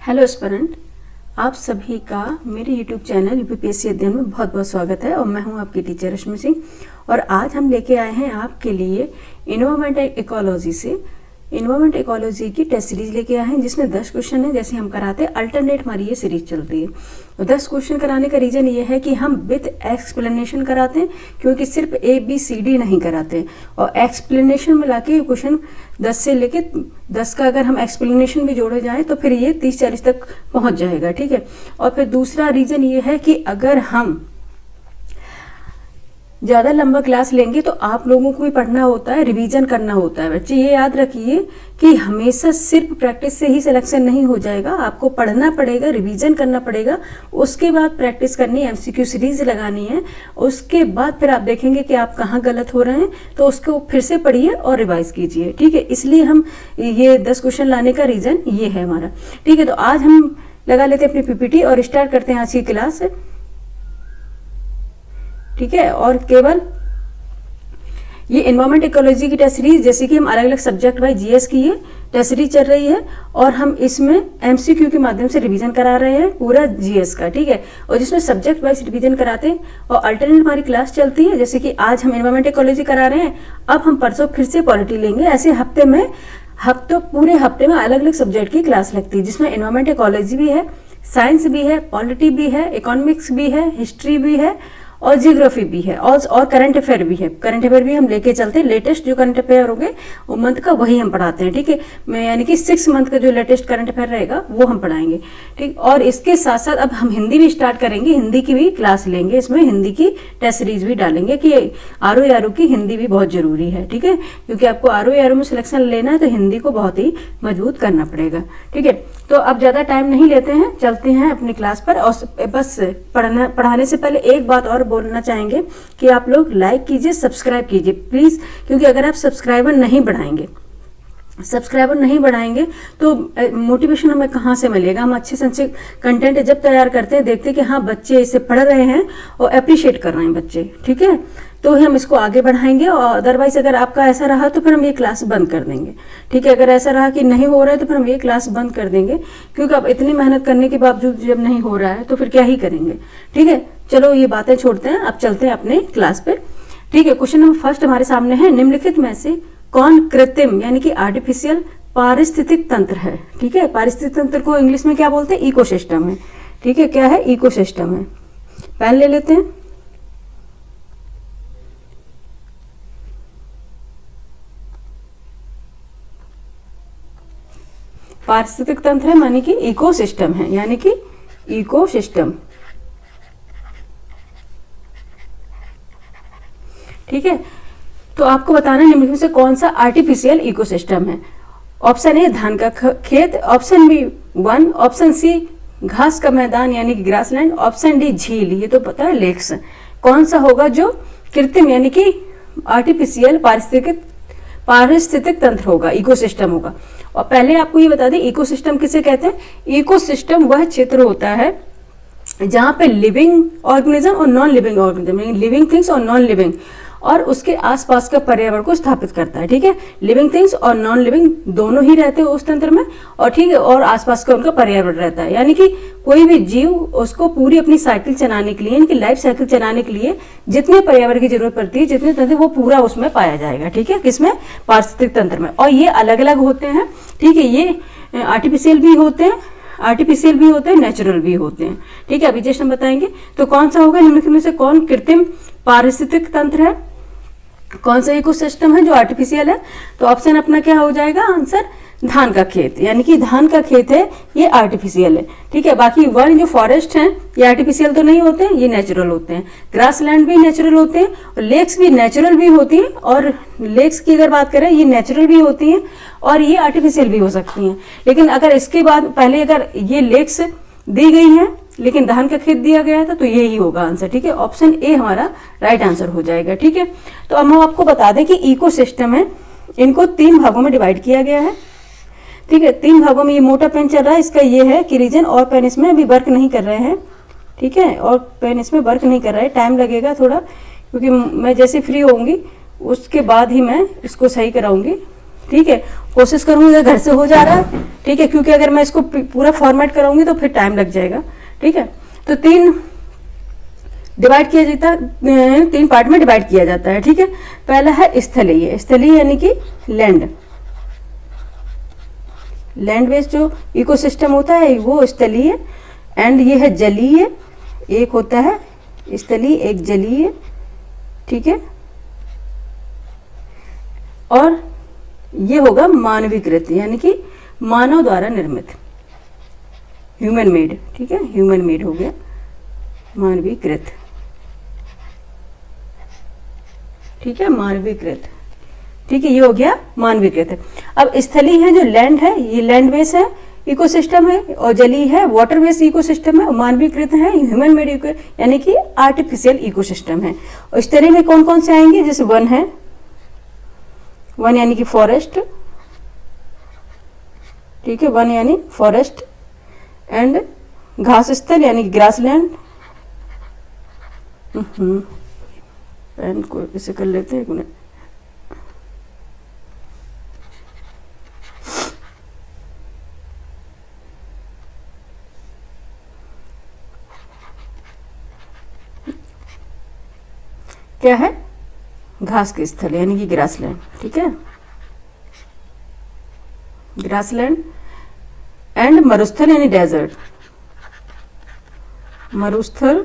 Hello aspirant, आप सभी का मेरे यूट्यूब चैनल यूपीपीएससी अध्ययन में बहुत बहुत स्वागत है। और मैं हूं आपकी टीचर रश्मि सिंह। और आज हम लेके आए हैं आपके लिए इन्वायरमेंट इकोलॉजी से इन्वायरमेंट इकोलॉजी की टेस्ट सीरीज लेके आए हैं, जिसमें 10 क्वेश्चन है। जैसे हम कराते हैं अल्टरनेट, हमारी ये सीरीज चलती है। तो 10 क्वेश्चन कराने का रीजन ये है कि हम विद एक्सप्लेनेशन कराते हैं, क्योंकि सिर्फ ABCD नहीं कराते हैं। और एक्सप्लेनेशन मिला के क्वेश्चन 10 से लेके 10 का अगर हम एक्सप्लेनेशन भी जोड़े जाए तो फिर ये 30-40 तक पहुंच जाएगा। ठीक है। और फिर दूसरा रीजन ये है कि अगर हम ज़्यादा लंबा क्लास लेंगे तो आप लोगों को भी पढ़ना होता है, रिवीजन करना होता है। बच्चे ये याद रखिए कि हमेशा सिर्फ प्रैक्टिस से ही सिलेक्शन नहीं हो जाएगा, आपको पढ़ना पड़ेगा, रिवीजन करना पड़ेगा, उसके बाद प्रैक्टिस करनी, MCQ सीरीज लगानी है। उसके बाद फिर आप देखेंगे कि आप कहाँ गलत हो रहे हैं, तो उसको फिर से पढ़िए और रिवाइज कीजिए। ठीक है। इसलिए हम ये 10 क्वेश्चन लाने का रीज़न ये है हमारा। ठीक है। तो आज हम लगा लेते हैं अपनी PPT और स्टार्ट करते हैं आज की क्लास। ठीक है। और केवल ये एनवायरमेंट इकोलॉजी की टेस्ट सीरीज, जैसे कि हम अलग अलग सब्जेक्ट वाइज GS की ये टेस्ट सीरीज चल रही है, और हम इसमें MCQ के माध्यम से रिवीजन करा रहे हैं पूरा GS का। ठीक है। और जिसमें सब्जेक्ट वाइज रिवीजन कराते हैं और अल्टरनेट हमारी क्लास चलती है। जैसे कि आज हम एनवायरमेंट इकोलॉजी करा रहे हैं, अब हम परसों फिर से पॉलिटी लेंगे। ऐसे पूरे हफ्ते में अलग अलग सब्जेक्ट की क्लास लगती है, जिसमें एनवायरमेंट इकोलॉजी भी है, साइंस भी है, पॉलिटी भी है, इकोनॉमिक्स भी है, हिस्ट्री भी है और जियोग्राफी भी है, और करंट अफेयर भी है। करंट अफेयर भी हम लेके चलते हैं। लेटेस्ट जो करंट अफेयर होंगे वो मंथ का वही हम पढ़ाते हैं। ठीक है। यानी कि 6 मंथ का जो लेटेस्ट करंट अफेयर रहेगा वो हम पढ़ाएंगे। ठीक। और इसके साथ साथ अब हम हिंदी भी स्टार्ट करेंगे, हिंदी की भी क्लास लेंगे। इसमें हिंदी की टेस्ट सीरीज भी डालेंगे कि RO की हिंदी भी बहुत जरूरी है। ठीक है। क्योंकि आपको RO में सिलेक्शन लेना है तो हिंदी को बहुत ही मजबूत करना पड़ेगा। ठीक है। तो अब ज़्यादा टाइम नहीं लेते हैं, चलते हैं अपनी क्लास पर। और बस पढ़ाने से पहले एक बात और बोलना चाहेंगे कि आप लोग लाइक कीजिए, सब्सक्राइब कीजिए प्लीज़। क्योंकि अगर आप सब्सक्राइबर नहीं बढ़ाएंगे तो मोटिवेशन हमें कहाँ से मिलेगा। हम अच्छे से अच्छे कंटेंट जब तैयार करते हैं, देखते हैं कि हाँ बच्चे इसे पढ़ रहे हैं और अप्रिशिएट कर रहे हैं बच्चे। ठीक है। तो ही हम इसको आगे बढ़ाएंगे। और अदरवाइज अगर आपका ऐसा रहा तो फिर हम ये क्लास बंद कर देंगे। ठीक है। अगर ऐसा रहा कि नहीं हो रहा है तो फिर हम ये क्लास बंद कर देंगे, क्योंकि अब इतनी मेहनत करने के बावजूद जब नहीं हो रहा है तो फिर क्या ही करेंगे। ठीक है। चलो ये बातें छोड़ते हैं, अब चलते हैं अपने क्लास पे। ठीक है। क्वेश्चन नंबर फर्स्ट हमारे सामने है, निम्नलिखित में से कौन कृत्रिम यानी कि आर्टिफिशियल पारिस्थितिक तंत्र है। ठीक है। पारिस्थितिक तंत्र को इंग्लिश में क्या बोलते हैं? इकोसिस्टम है। ठीक है। क्या है? इकोसिस्टम है। पेन ले लेते हैं। पारिस्थितिक तंत्र है मानी कि इकोसिस्टम है, यानी कि इकोसिस्टम। ठीक है। तो आपको बताना है निम्नलिखित में से कौन सा आर्टिफिशियल इकोसिस्टम है। ऑप्शन ए धान का खेत, ऑप्शन बी वन, ऑप्शन सी घास का मैदान यानी कि ग्रासलैंड, ऑप्शन डी झील, ये तो पता है लेक्स। कौन सा होगा जो कृत्रिम यानी कि आर्टिफिशियल पारिस्थितिक तंत्र होगा, इकोसिस्टम होगा। और पहले आपको ये बता दें इकोसिस्टम किसे कहते हैं। इकोसिस्टम वह क्षेत्र होता है जहां पे लिविंग ऑर्गेनिज्म और non living organism, living things और नॉन लिविंग, और उसके आसपास का पर्यावरण को स्थापित करता है। ठीक है। लिविंग थिंग्स और नॉन लिविंग दोनों ही रहते हैं उस तंत्र में, और ठीक है, और आसपास का उनका पर्यावरण रहता है। यानी कि कोई भी जीव उसको पूरी अपनी साइकिल चलाने के लिए, यानी कि लाइफ साइकिल चलाने के लिए जितने पर्यावरण की जरूरत पड़ती है, जितने तंत्र, वो पूरा उसमें पाया जाएगा। ठीक है। किसमें? पारिस्थितिक तंत्र में। और ये अलग अलग होते हैं। ठीक है। ये आर्टिफिशियल भी होते हैं, नेचुरल भी होते हैं। ठीक है। अभी जैसे हम बताएंगे तो कौन सा होगा निम्नलिखित में से कौन कृत्रिम पारिस्थितिक तंत्र है, कौन सा इकोसिस्टम है जो आर्टिफिशियल है। तो ऑप्शन अपना क्या हो जाएगा आंसर? धान का खेत, यानी कि धान का खेत है, ये आर्टिफिशियल है। ठीक है। बाकी वन जो फॉरेस्ट हैं ये आर्टिफिशियल तो नहीं होते हैं, ये नेचुरल होते हैं। ग्रासलैंड भी नेचुरल होते हैं, और लेक्स भी नेचुरल भी होती हैं। और लेक्स की अगर बात करें, ये नेचुरल भी होती हैं और ये आर्टिफिशियल भी हो सकती हैं। लेकिन अगर इसके बाद पहले अगर ये लेक्स दी गई हैं लेकिन धान का खेत दिया गया था तो ये ही होगा आंसर। ठीक है। ऑप्शन ए हमारा राइट आंसर हो जाएगा। ठीक है। तो अब हम आपको बता दें कि इकोसिस्टम है, इनको 3 भागों में डिवाइड किया गया है। ठीक है। 3 भागों में ये मोटा पेन चल रहा है, इसका ये है कि रीजन और पेन इसमें अभी वर्क नहीं कर रहे हैं। ठीक है। और पेन इसमें वर्क नहीं कर रहा है, टाइम लगेगा थोड़ा, क्योंकि मैं जैसे फ्री होंगी उसके बाद ही मैं इसको सही कराऊंगी। ठीक है, कोशिश करूंगी घर से हो जा रहा है, ठीक है, क्योंकि अगर मैं इसको पूरा फॉर्मेट कराऊंगी तो फिर टाइम लग जाएगा, ठीक है। तो 3 डिवाइड किया जाता है, 3 पार्ट में डिवाइड किया जाता है, ठीक है। पहला है स्थलीय, स्थलीय यानी कि लैंड बेस्ड जो इकोसिस्टम होता है वो स्थलीय, एंड ये है जलीय, एक होता है स्थलीय एक जलीय, ठीक है। और ये होगा मानवीकृत यानी कि मानव द्वारा निर्मित, ह्यूमन मेड, ठीक है, ह्यूमन मेड हो गया मानवीकृत, ठीक है, मानवीकृत, ठीक है, ये हो गया मानवीकृत। अब स्थलीय है जो लैंड है, ये लैंड बेस है इकोसिस्टम है, और जलीय है वाटर बेस्ड इकोसिस्टम है, और मानवीकृत है ह्यूमन मेड यानी कि आर्टिफिशियल इकोसिस्टम है। और स्थलीय में कौन कौन से आएंगे, जैसे वन है, वन यानी कि फॉरेस्ट, ठीक है, वन यानी फॉरेस्ट, एंड घास स्थल यानी कि ग्रासलैंड, पेन को इसे कर लेते हैं एक मिनट, क्या है, घास के स्थल यानी कि ग्रासलैंड, ठीक है, ग्रासलैंड, एंड मरुस्थल यानी डेजर्ट, मरुस्थल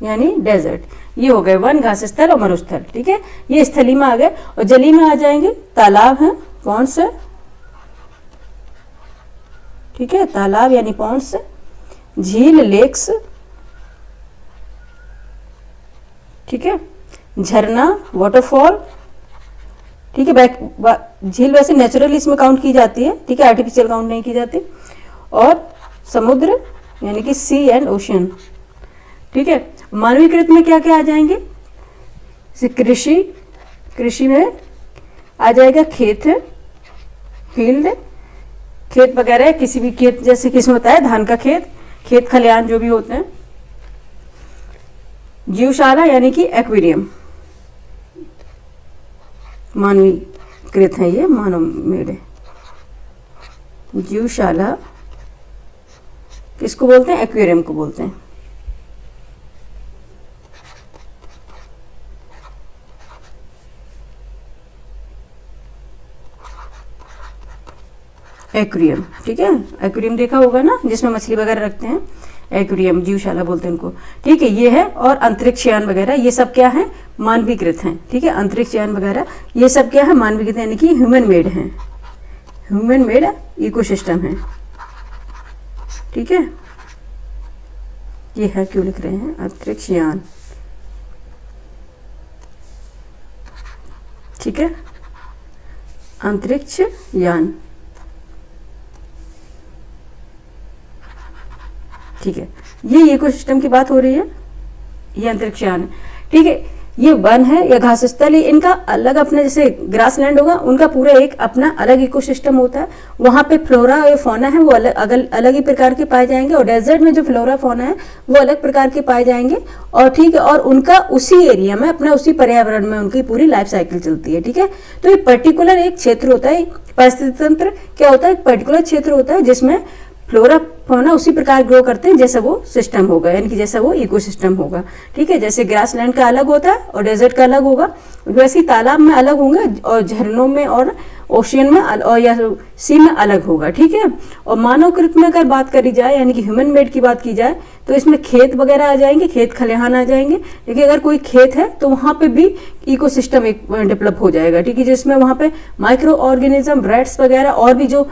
यानी डेजर्ट, ये हो गए वन, घास स्थल और मरुस्थल, ठीक है, ये स्थली में आ गए। और जली में आ जाएंगे, तालाब है, पॉन्ड्स है, ठीक है, तालाब यानी पॉन्ड्स, झील लेक्स, ठीक है, झरना वाटरफॉल, ठीक है, झील वैसे नेचुरली इसमें काउंट की जाती है, ठीक है, आर्टिफिशियल काउंट नहीं की जाती। और समुद्र यानी कि सी एंड ओशन, ठीक है। मानवीकृत में क्या क्या आ जाएंगे, कृषि, कृषि में आ जाएगा खेत, फील्ड, खेत वगैरह, किसी भी खेत, जैसे किसमें होता है धान का खेत, खेत खलिहान जो भी होते हैं। जीवशाला यानी कि एक्वेरियम, मानवीकृत है, ये मानव मेड है। जीवशाला किसको बोलते हैं, एक्वेरियम को बोलते हैं। एक्वेरियम, ठीक है, एक्वेरियम देखा होगा ना, जिसमें मछली वगैरह रखते हैं, एक्वेरियम जीवशाला बोलते हैं उनको, ठीक है, ये है। और अंतरिक्ष यान वगैरह ये सब क्या है, मानवीकृत हैं, ठीक है, अंतरिक्ष यान वगैरह ये सब क्या है, मानवीकृत यानी कि ह्यूमन मेड है, ह्यूमन मेड इकोसिस्टम है, ठीक है। ये है, क्यों लिख रहे हैं, अंतरिक्ष यान, ठीक है, अंतरिक्ष यान, ठीक है, ये इकोसिस्टम की बात हो रही है, ये अंतरिक्ष यान है, ठीक है। ये वन है या घास स्थल, इनका अलग अपने, जैसे ग्रासलैंड होगा उनका पूरा एक अपना अलग इकोसिस्टम होता है, वहाँ पे फ्लोरा और फौना है वो अलग ही प्रकार के पाए जाएंगे, और डेजर्ट में जो फ्लोरा फौना है वो अलग प्रकार के पाए जाएंगे, और ठीक है, और उनका उसी एरिया में अपना उसी पर्यावरण में उनकी पूरी लाइफ साइकिल चलती है, ठीक है। तो ये पर्टिकुलर एक क्षेत्र होता है, परिस्थिति तंत्र क्या होता है, एक पर्टिकुलर क्षेत्र होता है जिसमें फ्लोरा फौना उसी प्रकार ग्रो करते हैं जैसा वो सिस्टम होगा, यानी कि जैसा वो इकोसिस्टम होगा, ठीक है। जैसे ग्रासलैंड का अलग होता है और डेजर्ट का अलग होगा, वैसे ही तालाब में अलग होंगे, और झरनों में और ओशियन में और या सी में अलग होगा, ठीक है। और मानवकृत में अगर बात करी जाए यानी कि ह्यूमन मेड की बात की जाए तो इसमें खेत वगैरह आ जाएंगे, खेत खलिहान आ जाएंगे, देखिए अगर कोई खेत है तो वहाँ पे भी इकोसिस्टम एक डेवलप हो जाएगा, ठीक है, जिसमें वहाँ पे माइक्रो ऑर्गेनिज्म, रैट्स वगैरह और भी जो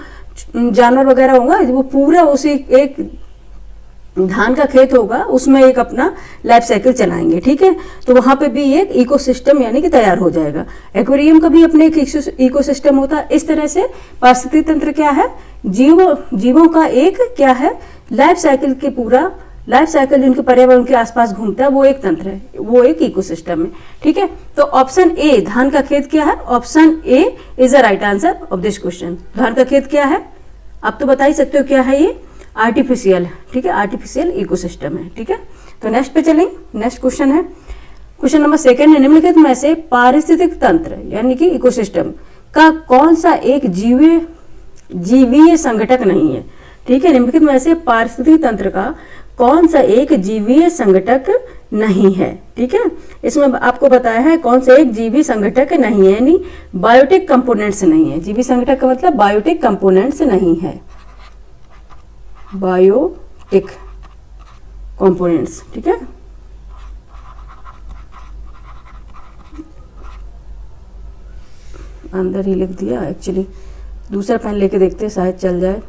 जानवर वगैरह होगा वो पूरा उसी एक धान का खेत होगा उसमें एक अपना लाइफ साइकिल चलाएंगे, ठीक है। तो वहां पे भी एक इकोसिस्टम यानी कि तैयार हो जाएगा। एक्वेरियम का भी अपने एक इकोसिस्टम होता है। इस तरह से पारिस्थितिक तंत्र क्या है, जीवों का एक क्या है लाइफ साइकिल के पूरा लाइफ साइकिल जिनके पर्यावरण के आसपास घूमता है वो एक तंत्र है, वो एक इकोसिस्टम है, ठीक है। तो ऑप्शन ए धान का खेत क्या है, option A is the right answer of this question. धान का खेत क्या है, आप तो बता ही सकते हो क्या है, ये आर्टिफिशियल, ठीक है, आर्टिफिशियल इकोसिस्टम है, ठीक है। तो नेक्स्ट पे चलेंगे। नेक्स्ट क्वेश्चन है क्वेश्चन नंबर सेकंड है, निम्नलिखित में से पारिस्थितिक तंत्र यानी कि इकोसिस्टम का कौन सा एक जीवीय संगठक नहीं है। ठीक है, निम्नलिखित में से पारिस्थितिक तंत्र का कौन सा एक जीवीय संगठक नहीं है। ठीक है, इसमें आपको बताया है कौन सा एक जीवी संगठक नहीं है, यानी बायोटिक कंपोनेंट्स नहीं है। जीवी संगठक का मतलब बायोटिक कंपोनेंट्स नहीं है, बायोटिक कंपोनेंट्स। ठीक है, अंदर ही लिख दिया, एक्चुअली दूसरा पेन लेके देखते हैं, शायद चल जाए।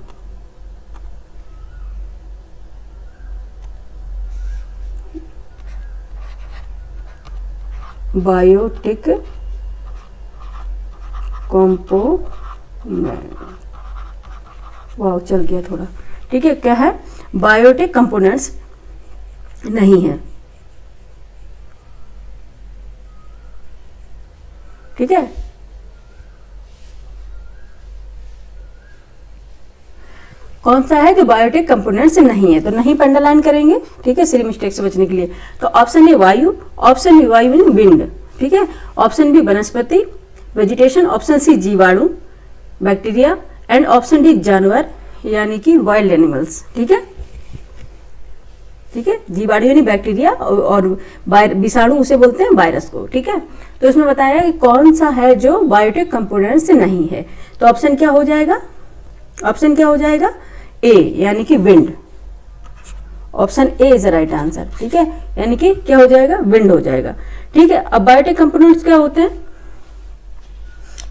बायोटिक कंपोनेंट, वाह चल गया थोड़ा। ठीक है, क्या है, बायोटिक कंपोनेंट्स नहीं है। ठीक है, कौन सा है जो बायोटिक कंपोनेंट्स नहीं है, तो नहीं पे अंडरलाइन करेंगे। ठीक है, सिली मिस्टेक से बचने के लिए। तो ऑप्शन ए वायु, ऑप्शन बी वायु मीन विंड। ठीक है, ऑप्शन बी वनस्पति वेजिटेशन, ऑप्शन सी जीवाणु बैक्टीरिया, एंड ऑप्शन डी जानवर यानी कि वाइल्ड एनिमल्स। ठीक है, ठीक है, जीवाणु यानी बैक्टीरिया और विषाणु उसे बोलते हैं वायरस को। ठीक है, तो इसमें बताया कि कौन सा है जो बायोटिक कंपोनेंट्स नहीं है, तो ऑप्शन क्या हो जाएगा, ऑप्शन क्या हो जाएगा, ए यानी कि wind. Option A is the right answer. ठीक है, यानी कि क्या हो जाएगा, विंड हो जाएगा। ठीक है, अब बायोटिक कंपोनेंट्स क्या होते हैं,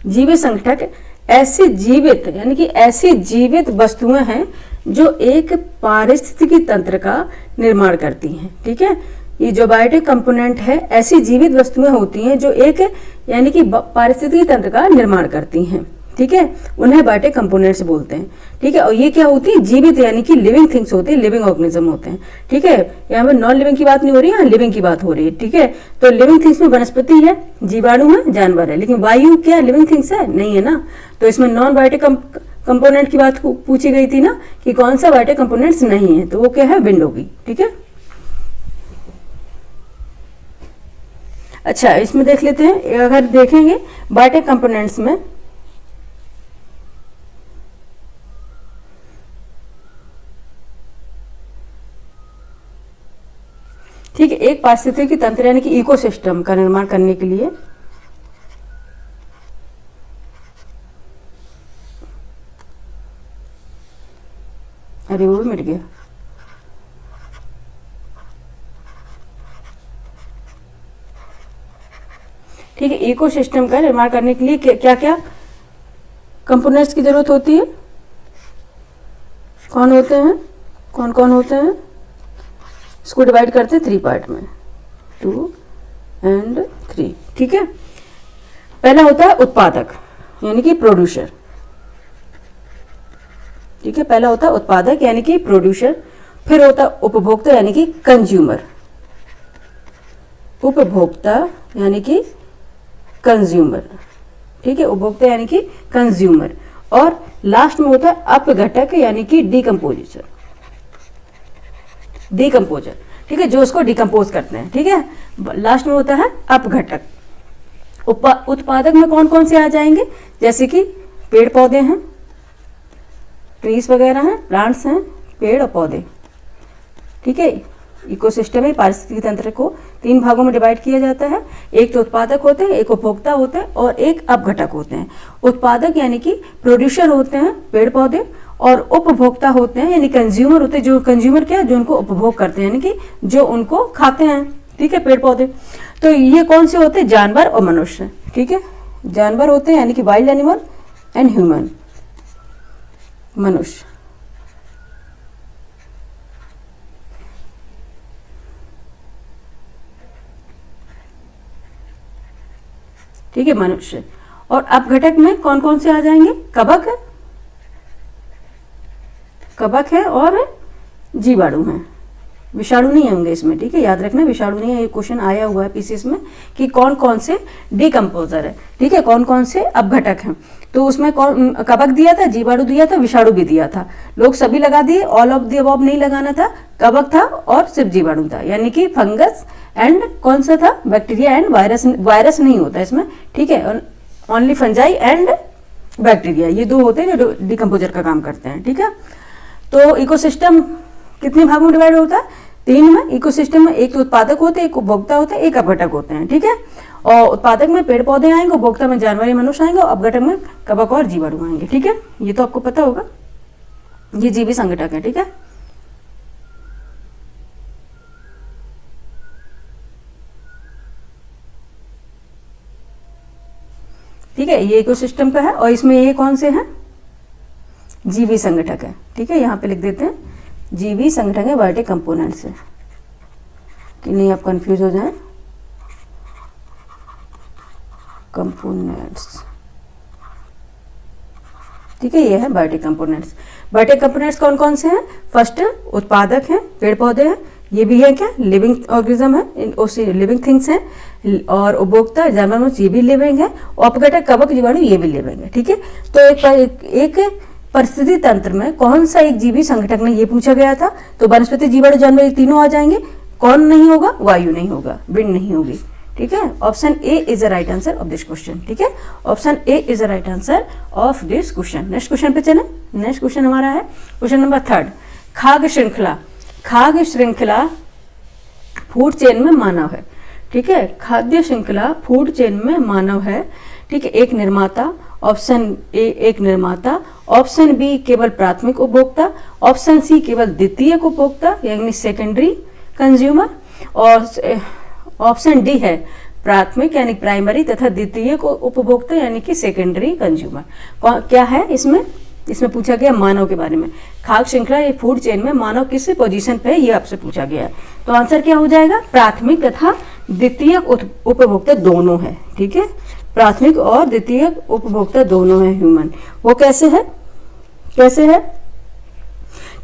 जीवित संगठक ऐसे जीवित यानी कि ऐसी जीवित वस्तुएं हैं जो एक पारिस्थितिकी तंत्र का निर्माण करती हैं। ठीक है, ये जो बायोटिक कंपोनेंट है ऐसी जीवित वस्तुएं होती हैं जो एक यानी कि पारिस्थितिकी तंत्र का निर्माण करती हैं। ठीक है, उन्हें बायोटिक कंपोनेंट्स बोलते हैं। ठीक है, और ये क्या होती है, जीवित यानी कि लिविंग थिंग्स होती है, लिविंग ऑर्गेनिज्म होते हैं। ठीक है, यहाँ पर नॉन लिविंग की बात नहीं हो रही है, यहाँ लिविंग की बात हो रही है। ठीक है, तो लिविंग थिंग्स में वनस्पति है, जीवाणु है, जानवर है, लेकिन वायु क्या लिविंग थिंग्स है, नहीं है ना। तो इसमें नॉन बायोटिक कंपोनेंट की बात पूछी गई थी ना कि कौन सा बायोटिक कंपोनेंट्स नहीं है, तो वो क्या है, विंड होगी। ठीक है, अच्छा इसमें देख लेते हैं, अगर देखेंगे बायोटिक कंपोनेंट्स में ठीक है, एक पारिस्थितिकी तंत्र यानी कि इकोसिस्टम का निर्माण करने के लिए अरे वो भी मिट गया। ठीक है, इकोसिस्टम का निर्माण करने के लिए क्या क्या कंपोनेंट्स की जरूरत होती है, कौन होते हैं, कौन कौन होते हैं, इसको डिवाइड करते हैं 3 पार्ट में, 2 and 3। ठीक है, पहला होता है उत्पादक यानी कि प्रोड्यूसर। ठीक है, पहला होता है उत्पादक यानी कि प्रोड्यूसर, फिर होता है उपभोक्ता यानी कि कंज्यूमर, उपभोक्ता यानी कि कंज्यूमर। ठीक है, उपभोक्ता यानी कि कंज्यूमर, और लास्ट में होता है अपघटक यानी कि डिकम्पोजिशन, डिकम्पोजर। ठीक है, जो उसको डिकम्पोज करते हैं। ठीक है, लास्ट में होता है अपघटक। उत्पादक में कौन कौन से आ जाएंगे, जैसे कि पेड़ पौधे हैं, ट्रीज वगैरह हैं, प्लांट्स हैं, पेड़ और पौधे। ठीक है, इकोसिस्टम में पारिस्थितिकी तंत्र को 3 भागों में डिवाइड किया जाता है, एक तो उत्पादक होते हैं, एक उपभोक्ता होते हैं और एक अपघटक होते हैं। उत्पादक यानी कि प्रोड्यूसर होते हैं पेड़ पौधे, और उपभोक्ता होते हैं यानी कंज्यूमर होते हैं, जो कंज्यूमर क्या है, जो उनको उपभोग करते हैं यानी कि जो उनको खाते हैं। ठीक है, पेड़ पौधे। तो ये कौन से होते हैं, जानवर और मनुष्य। ठीक है, जानवर होते हैं यानी कि वाइल्ड एनिमल एंड ह्यूमन, मनुष्य। ठीक है, मनुष्य। और अपघटक में कौन कौन से आ जाएंगे, कवक, कवक है और जीवाणु हैं। विषाणु नहीं होंगे इसमें, ठीक है, याद रखना विषाणु नहीं है। ये क्वेश्चन आया हुआ है पीसीएस में कि कौन कौन से डिकम्पोजर है, ठीक है, कौन कौन से अपघटक हैं। तो उसमें कौन कवक दिया था, जीवाणु दिया था, विषाणु भी दिया था। लोग सभी लगा दिए, ऑल ऑफ द अबव नहीं लगाना था, कवक था और सिर्फ जीवाणु था, यानी कि फंगस एंड कौन सा था, बैक्टीरिया एंड वायरस। वायरस नहीं होता इसमें, ठीक है, ओनली फंजाई एंड बैक्टीरिया, ये दो होते हैं जो डिकम्पोजर का काम करते हैं, ठीक है। तो इकोसिस्टम कितने भागों में डिवाइड होता है, 3 में। इकोसिस्टम में एक तो उत्पादक होते हैं, एक उपभोक्ता होते हैं, एक अपघटक होते हैं, ठीक है। और उत्पादक में पेड़ पौधे आएंगे, उपभोक्ता में जानवर या मनुष्य आएंगे, और अपघटक में कवक और जीवाणु आएंगे, ठीक है। ये तो आपको पता होगा, ये जीवी संघटक है, ठीक है। ठीक है, ये इकोसिस्टम का है, और इसमें ये कौन से हैं, जीवी संगठक है, ठीक है। यहाँ पे लिख देते हैं जीवी संगठक है, बायोटिक कंपोनेंट्स है, कि नहीं आप कंफ्यूज हो जाएं। कंपोनेंट्स, ठीक है, ये है बायोटिक कंपोनेंट्स। बायोटिक कंपोनेंट्स कौन कौन से हैं, फर्स्ट उत्पादक हैं, पेड़ पौधे हैं, ये भी है क्या, लिविंग ऑर्गेनिज्म है, लिविंग थिंग्स हैं, और उपभोक्ता जानवर में ये भी लिविंग है, अपघटक कवक जीवाणु ये भी लिविंग है, ठीक है। तो एक परिस्थिति तंत्र में कौन सा एक जीवी संगठक ने ये पूछा गया था, तो वनस्पति जीवाणु जानवर ये तीनों आ जाएंगे। कौन नहीं होगा, वायु नहीं होगा, विंड नहीं होगी, ठीक है। Option A is the right answer of this question, ठीक है, option A is the right answer of this question. Next question पे चले। नेक्स्ट क्वेश्चन हमारा है क्वेश्चन नंबर 3, खाद्य श्रृंखला। खाद्य श्रृंखला फूड चेन में मानव है, ठीक है, खाद्य श्रृंखला फूड चेन में मानव है, ठीक है। एक निर्माता, ऑप्शन ए एक निर्माता, ऑप्शन बी केवल प्राथमिक उपभोक्ता, ऑप्शन सी केवल द्वितीयक उपभोक्ता यानी सेकेंडरी कंज्यूमर, और ऑप्शन डी है प्राथमिक यानी प्राइमरी तथा द्वितीयक उपभोक्ता यानी कि सेकेंडरी कंज्यूमर। क्या है इसमें पूछा गया मानव के बारे में। खाद्य श्रृंखला ये फूड चेन में मानव किस पोजीशन पे है, ये आपसे पूछा गया है। तो आंसर क्या हो जाएगा, प्राथमिक तथा द्वितीयक उपभोक्ता दोनों है, ठीक है, प्राथमिक और द्वितीयक उपभोक्ता दोनों है ह्यूमन। वो कैसे है,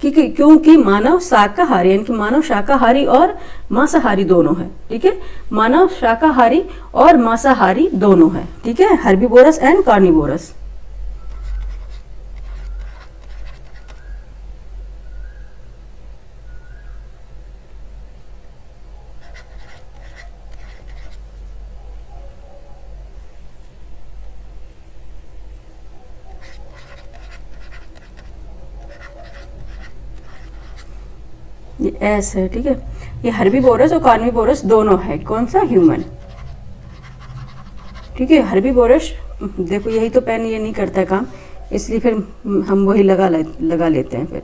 क्योंकि मानव शाकाहारी यानी कि मानव शाकाहारी और मांसाहारी दोनों है, ठीक है, मानव शाकाहारी और मांसाहारी दोनों है, ठीक है, हर्बीवोरस एंड कार्निवोरस। ये एस है, ठीक है, ये हर्बीवोरस और कार्निवोरस दोनों है, कौन सा, ह्यूमन, ठीक है। हर्बीवोरस देखो यही तो पेन ये नहीं करता है काम, इसलिए फिर हम वही लगा लेते हैं। फिर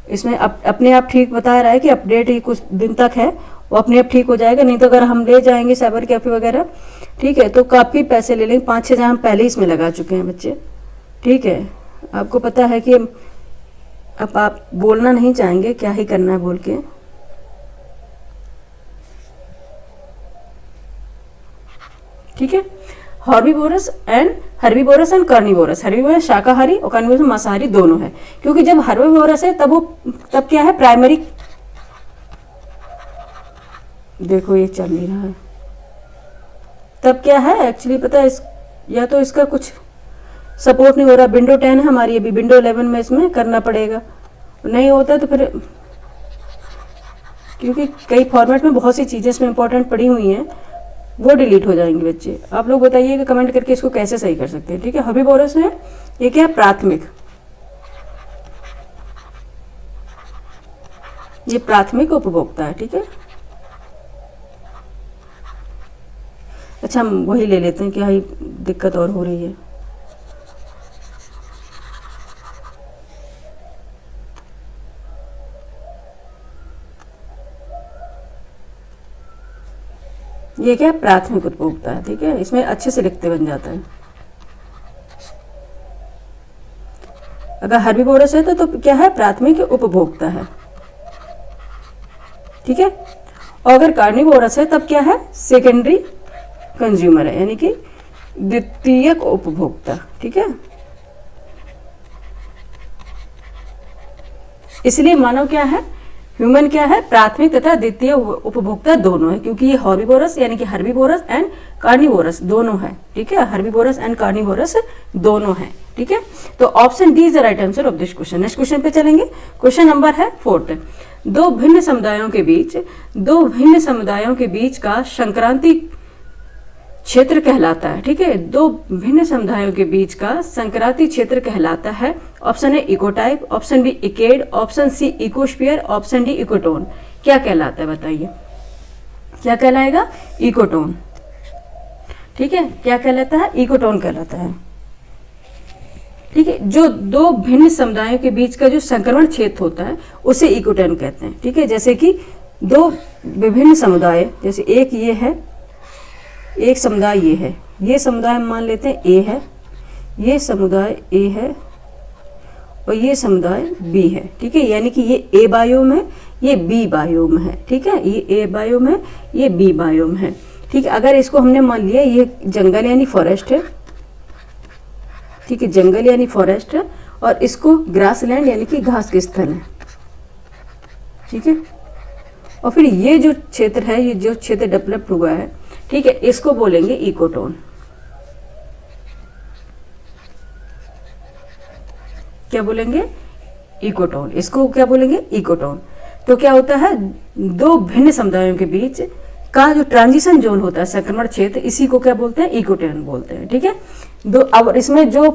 इसमें अपने आप ठीक बता रहा है कि अपडेट ही कुछ दिन तक है, वो अपने आप ठीक हो जाएगा, नहीं तो अगर हम ले जाएंगे साइबर कैफे वगैरह, ठीक है, तो काफ़ी पैसे ले लेंगे। 5-6 हम पहले इसमें लगा चुके हैं बच्चे, ठीक है। आपको पता है कि अब आप बोलना नहीं चाहेंगे, क्या ही करना है बोल के, ठीक है। हर्बीवोरस एंड कार्निवोरस, हर्बीवोरस शाकाहारी और कार्निवोरस मांसाहारी दोनों है, क्योंकि जब हर्बीवोरस है तब क्या है, प्राइमरी, देखो ये चल नहीं रहा है, तब क्या है एक्चुअली पता है, या तो इसका कुछ सपोर्ट नहीं हो रहा, विंडो 10 है हमारी, अभी विंडो 11 में इसमें करना पड़ेगा, नहीं होता तो फिर, क्योंकि कई फॉर्मेट में बहुत सी चीज़ें इसमें इंपॉर्टेंट पड़ी हुई हैं, वो डिलीट हो जाएंगे बच्चे। आप लोग बताइएगा कमेंट करके इसको कैसे सही कर सकते हैं, ठीक है। हर्बीवोरस है, ये क्या है, प्राथमिक, ये प्राथमिक उपभोक्ता है, ठीक है। अच्छा हम वही ले लेते हैं, क्या ही दिक्कत और हो रही है। ये क्या है, प्राथमिक उपभोक्ता है, ठीक है, इसमें अच्छे से लिखते बन जाता है। अगर हर्बीवोरस है तो क्या है, प्राथमिक उपभोक्ता है, ठीक है। और अगर कार्निवोरस है तब क्या है, सेकेंडरी कंज्यूमर है, यानी कि द्वितीयक उपभोक्ता, ठीक है। इसलिए मानव क्या है, ह्यूमन क्या है, प्राथमिक तथा द्वितीय उपभोक्ता दोनों है, क्योंकि ये हॉर्बिवोरस यानी कि हर्बिवोरस एंड कार्निवोरस दोनों है। ठीक है, हर्बिवोरस एंड कार्निवोरस दोनों है। ठीक है, तो option D is the right answer of this question. Next question पे चलेंगे। क्वेश्चन नंबर है 4। दो भिन्न समुदायों के बीच का संक्रांति क्षेत्र कहलाता है। ठीक है, दो भिन्न समुदायों के बीच का संक्रांति क्षेत्र कहलाता है। Option A ecotype, option B ecad, option C ecosphere, option D ecotone. क्या कहलाता है बताइए, क्या कहलाएगा? इकोटोन। ठीक है, क्या कहलाता है? इकोटोन कहलाता है। ठीक है, जो दो भिन्न समुदायों के बीच का जो संक्रमण क्षेत्र होता है उसे इकोटोन कहते हैं। ठीक है, जैसे कि दो विभिन्न समुदाय, जैसे एक ये है, एक समुदाय ये है, ये समुदाय मान लेते हैं ए है, ये समुदाय ए है और ये समुदाय बी है। ठीक है, यानी कि ये ए बायोम है, ये बी बायोम है। ठीक है, ये ए बायोम है, ये बी बायोम है। ठीक है, अगर इसको हमने मान लिया ये जंगल यानी फॉरेस्ट है। ठीक है, जंगल यानी फॉरेस्ट है, और इसको ग्रासलैंड यानी कि घास के स्थल है। ठीक है, और फिर ये जो क्षेत्र है, ये जो क्षेत्र डेवलप हुआ है, ठीक है, इसको बोलेंगे इकोटोन। क्या बोलेंगे? इकोटोन। इसको क्या बोलेंगे? इकोटोन। तो क्या होता है, दो भिन्न समुदायों के बीच का जो ट्रांजिशन जोन होता है, संक्रमण क्षेत्र, इसी को क्या बोलते हैं? इकोटोन बोलते हैं। ठीक है, दो अब इसमें जो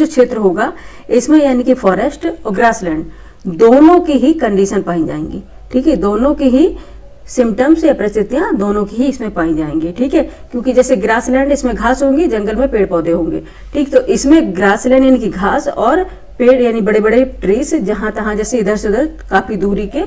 क्षेत्र होगा, इसमें यानी कि फॉरेस्ट और ग्रासलैंड दोनों की ही कंडीशन पाई जाएंगी। ठीक है, दोनों की ही सिम्टम्स या परिस्थितियां दोनों की ही इसमें पाई जाएंगी। ठीक है, क्योंकि जैसे ग्रासलैंड, इसमें घास होंगी, जंगल में पेड़ पौधे होंगे। ठीक, तो इसमें ग्रासलैंड यानी कि घास और पेड़ यानी बड़े बड़े ट्रीज जहां तहां जैसे इधर से उधर काफी दूरी के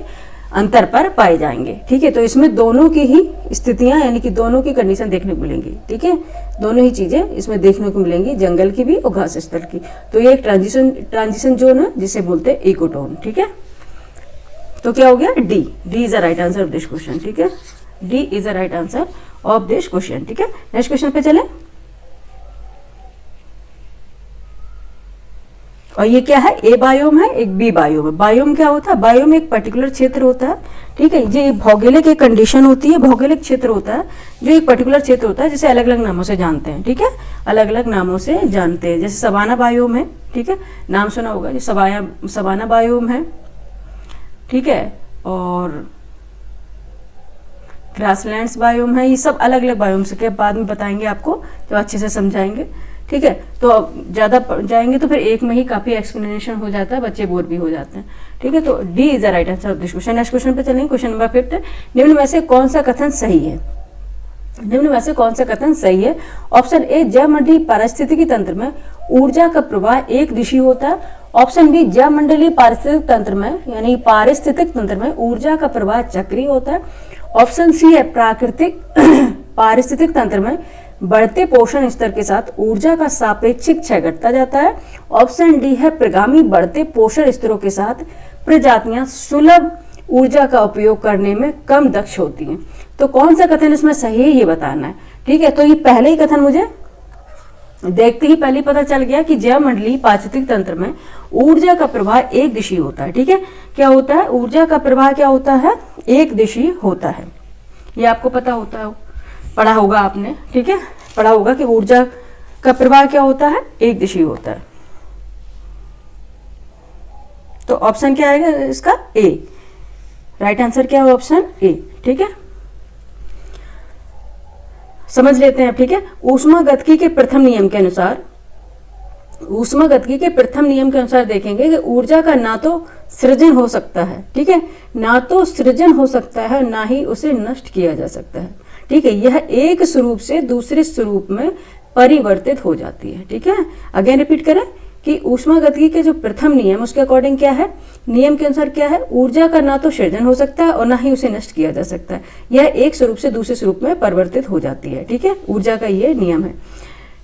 अंतर पर पाए जाएंगे। ठीक है, तो इसमें दोनों की ही स्थितियां यानी कि दोनों की कंडीशन देखने को मिलेंगी। ठीक है, दोनों ही चीजें इसमें देखने को मिलेंगी, जंगल की भी और घास स्थल की। तो ये एक ट्रांजिशन जोन है जिसे बोलते हैं इकोटोन। ठीक है, तो क्या हो गया? D is the right answer of this question. ठीक है, D is the right answer of this question. ठीक है, नेक्स्ट क्वेश्चन पे चले। और ये क्या है? ए बायोम है, एक बी बायोम है। बायोम क्या होता है? बायोम एक पर्टिकुलर क्षेत्र होता है। ठीक है, ये भौगोलिक एक कंडीशन होती है, भौगोलिक क्षेत्र होता है जो एक पर्टिकुलर क्षेत्र होता है, जिसे अलग अलग नामों से जानते हैं। ठीक है, अलग अलग नामों से जानते हैं। जैसे सवाना बायोम है, ठीक है, नाम सुना होगा, ये सवाना बायोम है। ठीक है, और ग्रासलैंड्स बायोम है। ये सब अलग अलग बायोम्स के बाद में बताएंगे आपको, जो अच्छे से समझाएंगे। ठीक है, तो अब ज्यादा जाएंगे तो फिर एक में ही काफी एक्सप्लेनेशन हो जाता है, बच्चे बोर भी हो जाते हैं। ठीक है, तो D is the right answer of this question. Next question पे चलेंगे। Question number 5। निम्न में से कौन सा कथन सही है? निम्न में से कौन सा कथन सही है? ऑप्शन ए, जैवमंडलीय पारिस्थितिकी तंत्र में ऊर्जा का प्रवाह एक दिशी होता है। ऑप्शन बी, जैवमंडलीय पारिस्थितिक तंत्र में यानी पारिस्थितिक तंत्र में ऊर्जा का प्रवाह चक्रीय होता है। ऑप्शन सी है, प्राकृतिक पारिस्थितिक तंत्र में बढ़ते पोषण स्तर के साथ ऊर्जा का सापेक्षिक क्षय घटता जाता है। ऑप्शन डी है, प्रगामी बढ़ते पोषण स्तरों के साथ प्रजातियां सुलभ ऊर्जा का उपयोग करने में कम दक्ष होती हैं। तो कौन सा कथन इसमें सही है ये बताना है। ठीक है, तो ये पहले ही कथन मुझे देखते ही पहले पता चल गया कि जैवमंडलीय पारिस्थितिक तंत्र में ऊर्जा का प्रवाह एक दिशी होता है। ठीक है, क्या होता है? ऊर्जा का प्रवाह क्या होता है? एक दिशी होता है। ये आपको पता होता है, पढ़ा होगा आपने। ठीक है, पढ़ा होगा कि ऊर्जा का प्रवाह क्या होता है? एक दिशी होता है। तो ऑप्शन क्या आएगा इसका? ए। राइट आंसर क्या है? ऑप्शन ए। ठीक है, समझ लेते हैं। ठीक है, ऊष्मागतिकी के प्रथम नियम के अनुसार, ऊष्मागतिकी के प्रथम नियम के अनुसार देखेंगे कि ऊर्जा का ना तो सृजन हो सकता है, ठीक है, ना तो सृजन हो सकता है, ना ही उसे नष्ट किया जा सकता है। ठीक है, यह एक स्वरूप से दूसरे स्वरूप में परिवर्तित हो जाती है। ठीक है, अगेन रिपीट करें कि ऊष्मागतिकी के जो प्रथम नियम उसके अकॉर्डिंग क्या है? नियम के अनुसार क्या है? ऊर्जा का ना तो सृजन हो सकता है और ना ही उसे नष्ट किया जा सकता है। यह एक स्वरूप से दूसरे स्वरूप में परिवर्तित हो जाती है। ठीक है, ऊर्जा का ये नियम है।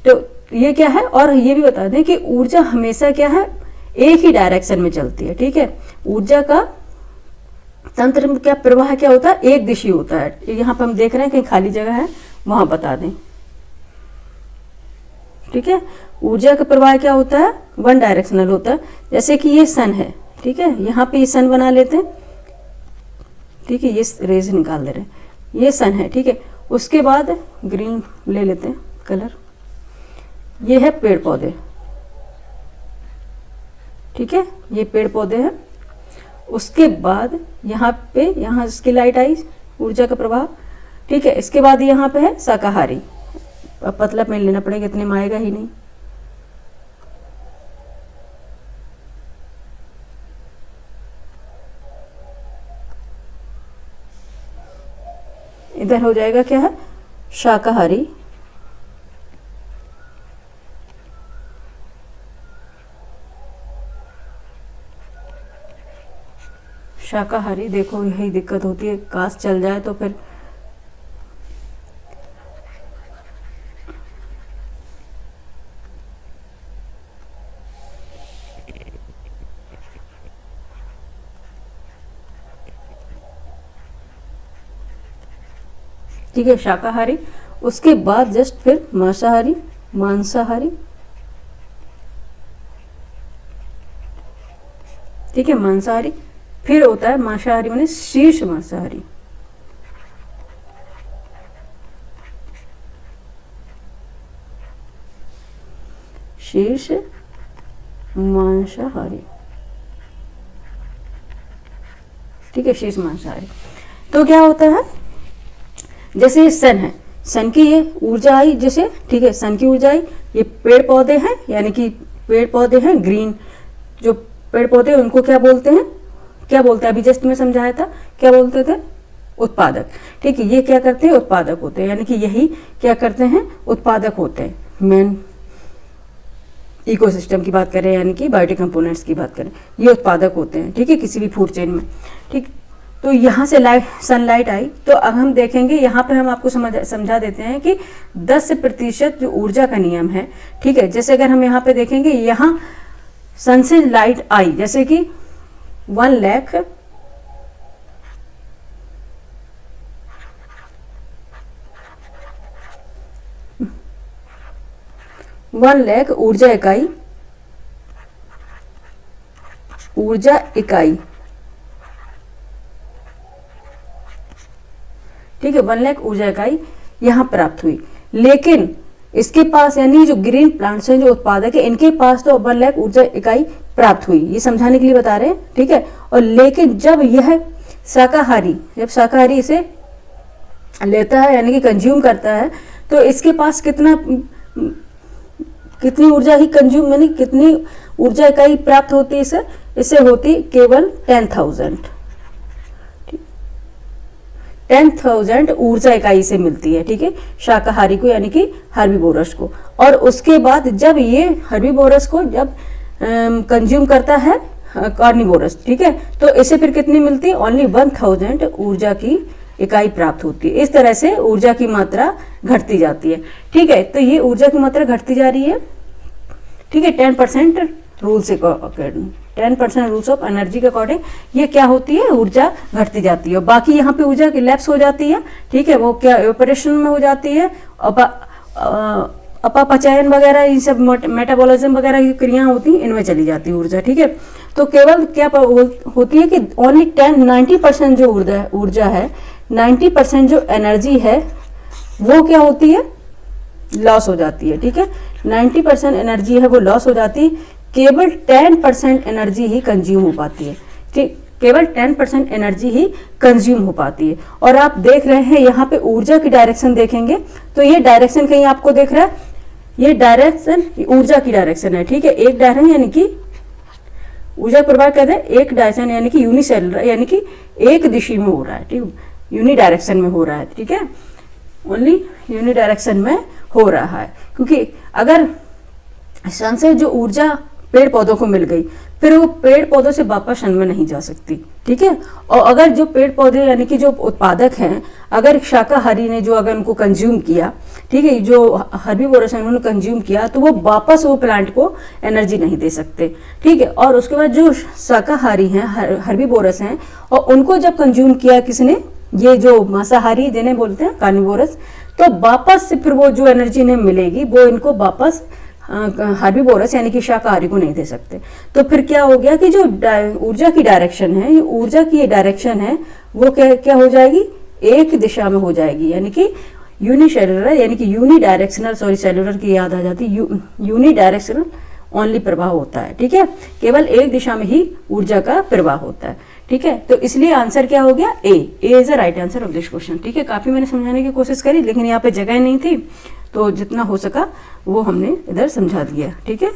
तो ये क्या है? और ये भी बता दें कि ऊर्जा हमेशा क्या है? एक ही डायरेक्शन में चलती है। ठीक है, ऊर्जा का तंत्र में क्या प्रवाह क्या होता है? एक दिशी होता है। यहाँ पर हम देख रहे हैं कहीं खाली जगह है, वहां बता दें। ठीक है। ऊर्जा का प्रवाह क्या होता है, वन डायरेक्शनल होता है। जैसे कि ये सन है, ठीक है, यहाँ पे ये सन बना लेते हैं, ठीक है, ये रेज निकाल दे रहे हैं, ये सन है, ठीक है। उसके बाद ग्रीन ले लेते हैं कलर, ये है पेड़ पौधे, ठीक है, ये पेड़ पौधे हैं। उसके बाद यहाँ पे, यहाँ इसकी लाइट आई, ऊर्जा का प्रवाह, ठीक है। इसके बाद यहाँ पे है शाकाहारी, अब पतला पेन लेना पड़ेगा, इतने में आएगा ही नहीं। इधर हो जाएगा क्या है, शाकाहारी, शाकाहारी। देखो यही दिक्कत होती है, काश चल जाए तो फिर ठीक है, शाकाहारी। उसके बाद जस्ट फिर मांसाहारी, मांसाहारी, ठीक है, मांसाहारी। फिर होता है मांसाहारी माने शीर्ष मांसाहारी, शीर्ष मांसाहारी, ठीक है, शीर्ष मांसाहारी। तो क्या होता है, जैसे ये सन है, सन की ये ऊर्जा आई जैसे, ठीक है, सन की ऊर्जा आई, ये पेड़ पौधे हैं, यानी कि पेड़ पौधे हैं ग्रीन, जो पेड़ पौधे उनको क्या बोलते हैं, क्या बोलते हैं, अभी जस्ट में समझाया था, क्या बोलते थे, उत्पादक, ठीक है। ये क्या करते हैं, उत्पादक होते हैं, यानी कि यही क्या करते हैं, उत्पादक होते हैं। मेन इकोसिस्टम की बात करें, यानी कि बायोटिक कंपोनेंट्स की बात करें, ये उत्पादक होते हैं, ठीक है, किसी भी फूड चेन में, ठीक। तो यहाँ से लाइट, सनलाइट आई, तो अब हम देखेंगे, यहाँ पे हम आपको समझा देते हैं कि 10% जो ऊर्जा का नियम है, ठीक है। जैसे अगर हम यहाँ पे देखेंगे, यहाँ सन से लाइट आई, जैसे कि 1 लाख, ऊर्जा इकाई, ऊर्जा इकाई, ठीक है, 1 लाख ऊर्जा इकाई यहाँ प्राप्त हुई। लेकिन इसके पास, यानी जो ग्रीन प्लांट्स हैं, जो उत्पादक है, इनके पास तो 1 लाख ऊर्जा इकाई प्राप्त हुई, ये समझाने के लिए बता रहे हैं, ठीक है। और लेकिन जब यह शाकाहारी, जब शाकाहारी इसे लेता है, यानी कि कंज्यूम करता है, तो इसके पास कितनी ऊर्जा ही कंज्यूम, यानी कितनी ऊर्जा इकाई प्राप्त होती है इसे, इसे होती केवल 10,000, 10,000 ऊर्जा इकाई से मिलती है, ठीक है, शाकाहारी को, यानी कि हर्बीवोरस को। और उसके बाद जब ये हर्बीवोरस को जब कंज्यूम करता है कार्निवोरस, ठीक है, तो इसे फिर कितनी मिलती है, ओनली 1000 ऊर्जा की इकाई प्राप्त होती है। इस तरह से ऊर्जा की मात्रा घटती जाती है, ठीक है। तो ये ऊर्जा की मात्रा घटती जा रही है, ठीक है, 10% रूल से, 10% रूल्स ऑफ एनर्जी के अकॉर्डिंग ये क्या होती है, ऊर्जा घटती जाती है। और बाकी यहाँ पे ऊर्जा लैप्स हो जाती है, ठीक है, वो क्या एवोपरेशन में हो जाती है, अपचयन वगैरह, इन सब मेटाबॉलिज्म वगैरह की क्रियाएं होती हैं, इनमें चली जाती है ऊर्जा, ठीक है। तो केवल क्या होती है कि ओनली 90% जो ऊर्जा है, 90% जो एनर्जी है, वो क्या होती है, लॉस हो जाती है, ठीक है। 90% एनर्जी है वो लॉस हो जाती है, केवल 10% एनर्जी ही कंज्यूम हो पाती है, ठीक, केवल 10% एनर्जी ही कंज्यूम हो पाती है। और आप देख रहे हैं यहाँ पे ऊर्जा की डायरेक्शन देखेंगे, तो ये डायरेक्शन कहीं आपको देख रहा है, ये डायरेक्शन ऊर्जा की डायरेक्शन है, ठीक है, एक डायरेक्शन, यानी कि ऊर्जा प्रवाह कहते हैं एक डायरेक्शन, यानी कि यूनिसेलुलर, यानी कि एक दिशा में हो रहा है, ठीक, यूनि डायरेक्शन में हो रहा है, ठीक है, ओनली यूनि डायरेक्शन में हो रहा है। क्योंकि अगर सन से जो ऊर्जा पेड़ पौधों को मिल गई, फिर वो पेड़ पौधों से वापस सन में नहीं जा सकती, ठीक है। और अगर जो पेड़ पौधे, यानी कि जो उत्पादक हैं, अगर शाकाहारी ने जो अगर उनको कंज्यूम किया, ठीक है, जो हर्बीवोरस है उन्होंने कंज्यूम किया, तो वो वापस वो प्लांट को एनर्जी नहीं दे सकते, ठीक है। और उसके बाद जो शाकाहारी हैं, हर्बीवोरस हैं, और उनको जब कंज्यूम किया किसने, ये जो मांसाहारी जिन्हें बोलते हैं कार्निवोरस, तो वापस से फिर वो जो एनर्जी इन्हें मिलेगी वो इनको वापस हर्बीवोरस यानी कि शाकाहारी को नहीं दे सकते। तो फिर क्या हो गया कि जो ऊर्जा की डायरेक्शन है, ये ऊर्जा की डायरेक्शन है वो क्या क्या हो जाएगी, एक दिशा में हो जाएगी, यानी कि यूनिसेलुलर यानी कि यूनिडायरेक्शनल, सॉरी सेलुलर की याद आ जाती, यूनिडायरेक्शनल ओनली प्रवाह होता है। ठीक है, केवल एक दिशा में ही ऊर्जा का प्रवाह होता है। ठीक है, तो इसलिए आंसर क्या हो गया, A is the right answer of this question. ठीक है, काफी मैंने समझाने की कोशिश करी लेकिन यहाँ पे जगह नहीं थी, तो जितना हो सका वो हमने इधर समझा दिया। ठीक है,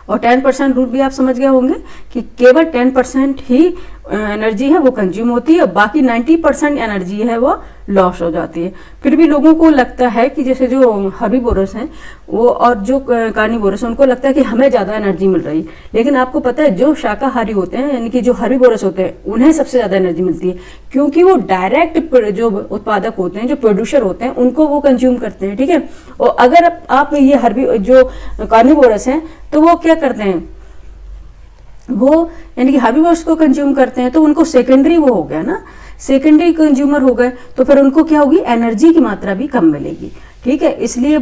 और 10% रूल भी आप समझ गए होंगे कि केवल 10% ही एनर्जी है वो कंज्यूम होती है, बाकी 90% एनर्जी है वो लॉस हो जाती है। फिर भी लोगों को लगता है कि जैसे जो हर्बीवोरस हैं वो और जो कार्निवोरस हैं उनको लगता है कि हमें ज़्यादा एनर्जी मिल रही है, लेकिन आपको पता है जो शाकाहारी होते हैं यानी कि जो हर्बीवोरस होते हैं उन्हें सबसे ज़्यादा एनर्जी मिलती है, क्योंकि वो डायरेक्ट जो उत्पादक होते हैं, जो प्रोड्यूसर होते हैं, उनको वो कंज्यूम करते हैं। ठीक है, और अगर आप ये जो कार्निवोरस हैं तो वो क्या करते हैं, वो यानी कि हर्बीवोरस को कंज्यूम करते हैं, तो उनको सेकेंडरी वो हो गया ना, सेकेंडरी कंज्यूमर हो गए, तो फिर उनको क्या होगी, एनर्जी की मात्रा भी कम मिलेगी। ठीक है, इसलिए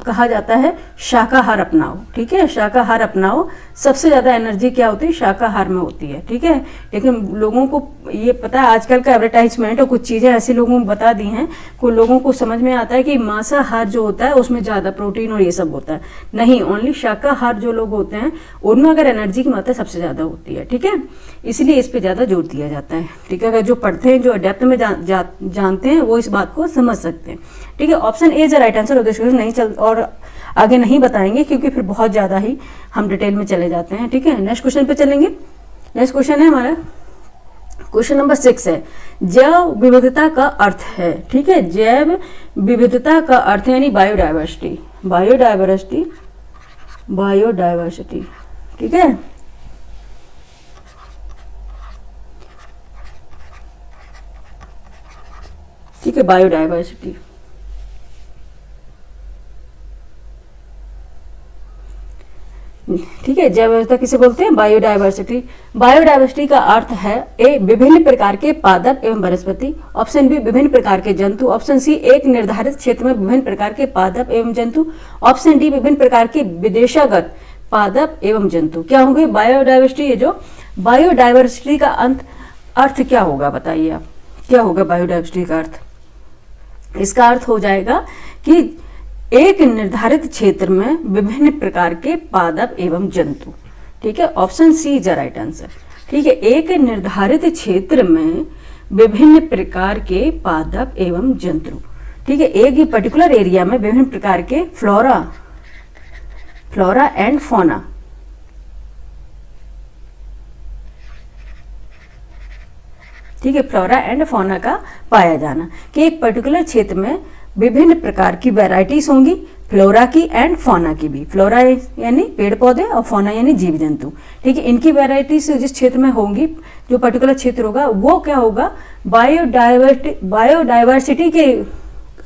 कहा जाता है शाकाहार अपनाओ। ठीक है, शाकाहार अपनाओ, सबसे ज्यादा एनर्जी क्या होती है, शाकाहार में होती है। ठीक है, लेकिन लोगों को ये पता है, आजकल का एडवर्टाइजमेंट और कुछ चीजें ऐसे लोगों को बता दी हैं, कुछ लोगों को समझ में आता है कि मांसाहार जो होता है उसमें ज्यादा प्रोटीन और ये सब होता है। नहीं, ओनली शाकाहार जो लोग होते हैं उनमें अगर एनर्जी की मात्रा सबसे ज्यादा होती है। ठीक है, इसलिए इस पे ज्यादा जोर दिया जाता है। ठीक है, अगर जो पढ़ते हैं, जो डेप्थ में जानते हैं, वो इस बात को समझ सकते हैं। ठीक है, option A is the right answer of this question. नहीं चल और आगे नहीं बताएंगे क्योंकि फिर बहुत ज्यादा ही हम डिटेल में चले जाते हैं। ठीक है, नेक्स्ट क्वेश्चन पे चलेंगे। नेक्स्ट क्वेश्चन है हमारा क्वेश्चन नंबर 6 है, जैव विविधता का अर्थ है। ठीक है, जैव विविधता का अर्थ यानी बायोडाइवर्सिटी, बायोडाइवर्सिटी, बायोडाइवर्सिटी। ठीक है, ठीक है, बायोडाइवर्सिटी। ठीक है, जैव विविधता किसे बोलते हैं, बायोडाइवर्सिटी। बायोडाइवर्सिटी का अर्थ है ए विभिन्न प्रकार के पादप एवं वनस्पति, ऑप्शन बी विभिन्न प्रकार के जंतु, ऑप्शन सी एक निर्धारित क्षेत्र में विभिन्न प्रकार के पादप एवं जंतु, ऑप्शन डी विभिन्न प्रकार के विदेशागत पादप एवं जंतु। क्या होंगे बायोडाइवर्सिटी, ये जो बायोडाइवर्सिटी का अर्थ क्या होगा, बताइए आप, क्या होगा बायोडाइवर्सिटी का अर्थ। इसका अर्थ हो जाएगा कि एक निर्धारित क्षेत्र में विभिन्न प्रकार के पादप एवं जंतु। ठीक है, option C is the right answer. ठीक है, एक निर्धारित क्षेत्र में विभिन्न प्रकार के पादप एवं जंतु। ठीक है, एक ही पर्टिकुलर एरिया में विभिन्न प्रकार के फ्लोरा एंड फौना। ठीक है, फ्लोरा एंड फौना का पाया जाना, कि एक पर्टिकुलर क्षेत्र में विभिन्न प्रकार की वैरायटीज होंगी, फ्लोरा की एंड फौना की भी। फ्लोरा यानी पेड़ पौधे और फौना यानी जीव जंतु। ठीक है, इनकी वैरायटीज जिस क्षेत्र में होंगी, जो पर्टिकुलर क्षेत्र होगा वो क्या होगा, बायोडाइवर्सिटी के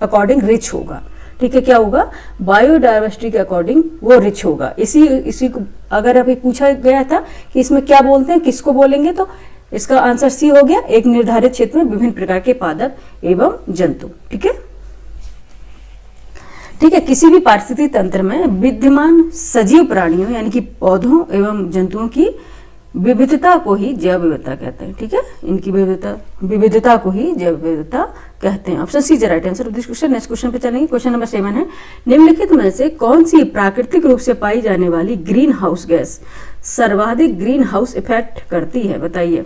अकॉर्डिंग रिच होगा। ठीक है, क्या होगा, बायोडाइवर्सिटी के अकॉर्डिंग वो रिच होगा। इसी को अगर अभी पूछा गया था कि इसमें क्या बोलते हैं, किसको बोलेंगे, तो इसका आंसर सी हो गया, एक निर्धारित क्षेत्र में विभिन्न प्रकार के पादप एवं जंतु। ठीक है, ठीक है, किसी भी पारिस्थितिक तंत्र में विद्यमान सजीव प्राणियों यानी कि पौधों एवं जंतुओं की विविधता को ही जैव विविधता कहते हैं। ठीक है, इनकी विविधता को ही जैव विविधता कहते हैं। Option C is the right answer of this question. Next question पे चलेंगे। क्वेश्चन नंबर 7 है, निम्नलिखित में से कौन सी प्राकृतिक रूप से पाई जाने वाली ग्रीन हाउस गैस सर्वाधिक ग्रीन हाउस इफेक्ट करती है, बताइए